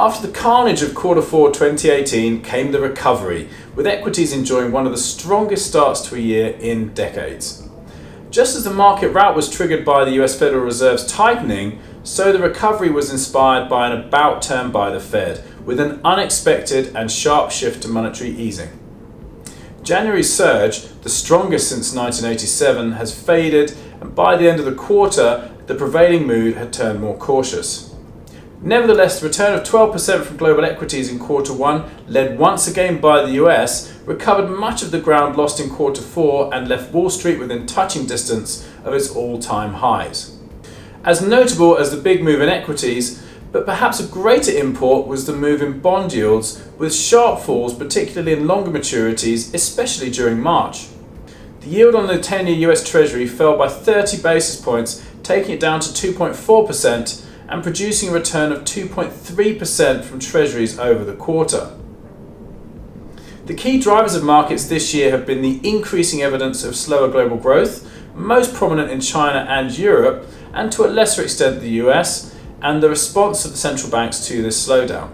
After the carnage of Q4 2018 came the recovery, with equities enjoying one of the strongest starts to a year in decades. Just as the market rout was triggered by the US Federal Reserve's tightening, so the recovery was inspired by an about turn by the Fed, with an unexpected and sharp shift to monetary easing. January's surge, the strongest since 1987, has faded, and by the end of the quarter, the prevailing mood had turned more cautious. Nevertheless, the return of 12% from global equities in Q1, led once again by the US, recovered much of the ground lost in Q4 and left Wall Street within touching distance of its all-time highs. As notable as the big move in equities, but perhaps of greater import was the move in bond yields, with sharp falls particularly in longer maturities, especially during March. The yield on the 10-year US Treasury fell by 30 basis points, taking it down to 2.4%, and producing a return of 2.3% from Treasuries over the quarter. The key drivers of markets this year have been the increasing evidence of slower global growth, most prominent in China and Europe, and to a lesser extent the US, and the response of the central banks to this slowdown.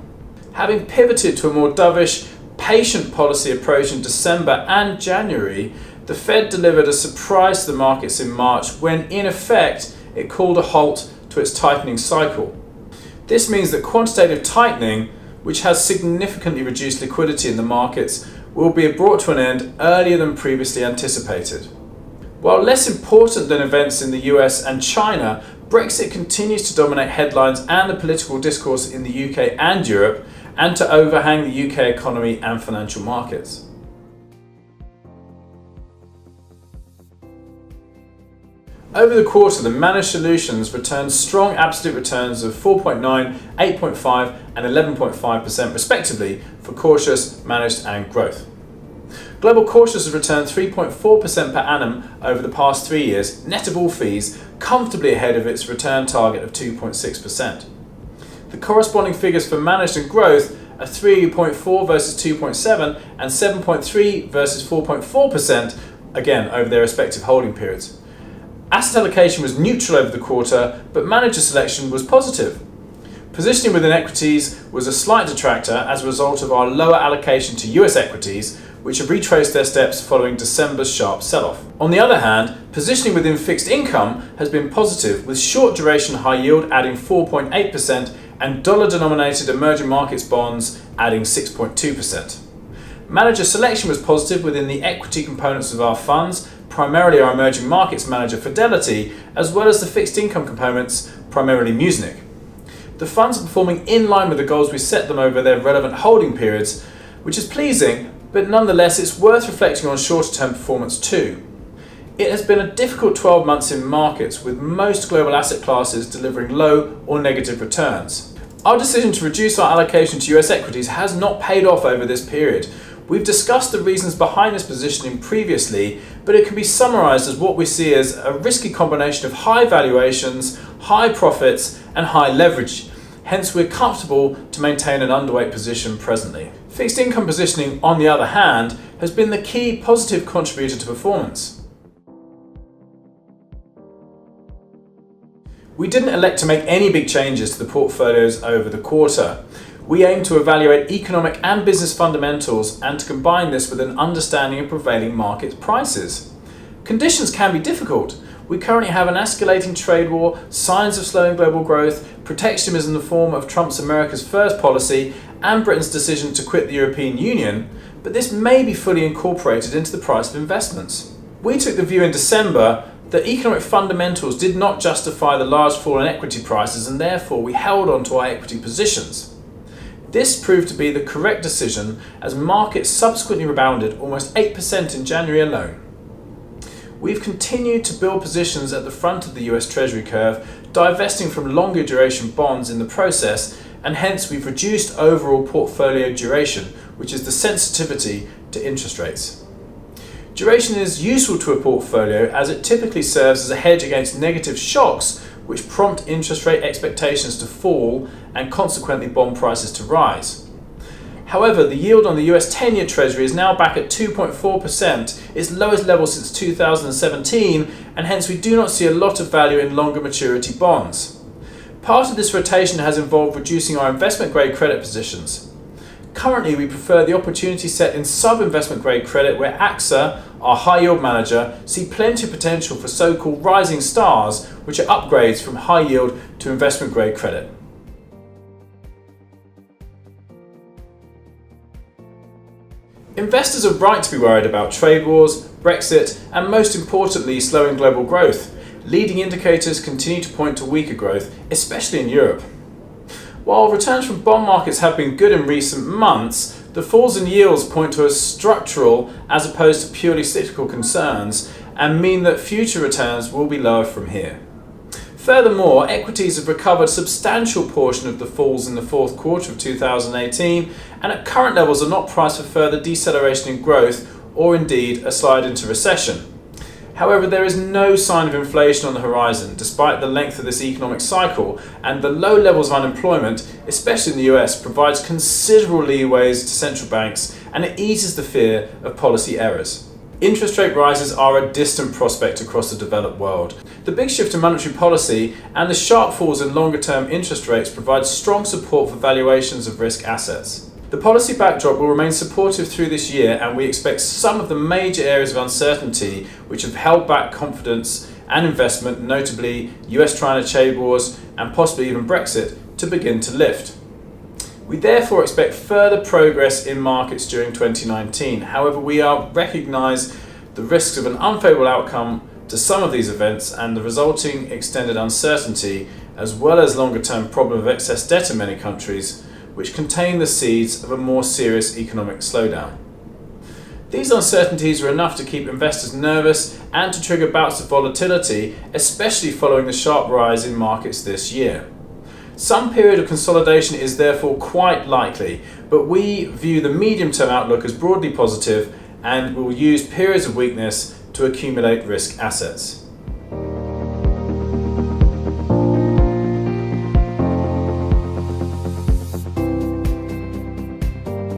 Having pivoted to a more dovish, patient policy approach in December and January, the Fed delivered a surprise to the markets in March when, in effect, it called a halt to its tightening cycle. This means that quantitative tightening, which has significantly reduced liquidity in the markets, will be brought to an end earlier than previously anticipated. While less important than events in the US and China, Brexit continues to dominate headlines and the political discourse in the UK and Europe, and to overhang the UK economy and financial markets. Over the quarter, the managed solutions returned strong absolute returns of 4.9%, 8.5% and 11.5% respectively for cautious, managed and growth. Global cautious has returned 3.4% per annum over the past 3 years, net of all fees, comfortably ahead of its return target of 2.6%. The corresponding figures for managed and growth are 3.4 versus 2.7 and 7.3 versus 4.4%, again over their respective holding periods. Asset allocation was neutral over the quarter, but manager selection was positive. Positioning within equities was a slight detractor as a result of our lower allocation to US equities, which have retraced their steps following December's sharp sell-off. On the other hand, positioning within fixed income has been positive, with short duration high yield adding 4.8% and dollar-denominated emerging markets bonds adding 6.2%. Manager selection was positive within the equity components of our funds, primarily our emerging markets manager Fidelity, as well as the fixed income components, primarily Musnick. The funds are performing in line with the goals we set them over their relevant holding periods, which is pleasing, but nonetheless it's worth reflecting on shorter term performance too. It has been a difficult 12 months in markets, with most global asset classes delivering low or negative returns. Our decision to reduce our allocation to US equities has not paid off over this period. We've discussed the reasons behind this positioning previously, but it can be summarised as what we see as a risky combination of high valuations, high profits and high leverage. Hence, we're comfortable to maintain an underweight position presently. Fixed income positioning, on the other hand, has been the key positive contributor to performance. We didn't elect to make any big changes to the portfolios over the quarter. We aim to evaluate economic and business fundamentals and to combine this with an understanding of prevailing market prices. Conditions can be difficult. We currently have an escalating trade war, signs of slowing global growth, protectionism in the form of Trump's America's First policy, and Britain's decision to quit the European Union, but this may be fully incorporated into the price of investments. We took the view in December that economic fundamentals did not justify the large fall in equity prices, and therefore we held on to our equity positions. This proved to be the correct decision, as markets subsequently rebounded almost 8% in January alone. We've continued to build positions at the front of the US Treasury curve, divesting from longer duration bonds in the process, and hence we've reduced overall portfolio duration, which is the sensitivity to interest rates. Duration is useful to a portfolio as it typically serves as a hedge against negative shocks which prompt interest rate expectations to fall and consequently bond prices to rise. However, the yield on the US 10-year Treasury is now back at 2.4%, its lowest level since 2017, and hence we do not see a lot of value in longer maturity bonds. Part of this rotation has involved reducing our investment grade credit positions. Currently, we prefer the opportunity set in sub-investment grade credit, where AXA, our high yield manager, see plenty of potential for so-called rising stars, which are upgrades from high yield to investment grade credit. Investors are right to be worried about trade wars, Brexit, and most importantly, slowing global growth. Leading indicators continue to point to weaker growth, especially in Europe. While returns from bond markets have been good in recent months, the falls in yields point to a structural as opposed to purely cyclical concerns and mean that future returns will be lower from here. Furthermore, equities have recovered a substantial portion of the falls in the fourth quarter of 2018 and at current levels are not priced for further deceleration in growth or indeed a slide into recession. However, there is no sign of inflation on the horizon despite the length of this economic cycle, and the low levels of unemployment, especially in the US, provides considerable leeways to central banks and it eases the fear of policy errors. Interest rate rises are a distant prospect across the developed world. The big shift in monetary policy and the sharp falls in longer-term interest rates provide strong support for valuations of risk assets. The policy backdrop will remain supportive through this year, and we expect some of the major areas of uncertainty which have held back confidence and investment, notably US-China trade wars and possibly even Brexit, to begin to lift. We therefore expect further progress in markets during 2019. However, we recognise the risks of an unfavourable outcome to some of these events and the resulting extended uncertainty, as well as longer-term problem of excess debt in many countries, which contain the seeds of a more serious economic slowdown. These uncertainties are enough to keep investors nervous and to trigger bouts of volatility, especially following the sharp rise in markets this year. Some period of consolidation is therefore quite likely, but we view the medium-term outlook as broadly positive and will use periods of weakness to accumulate risk assets.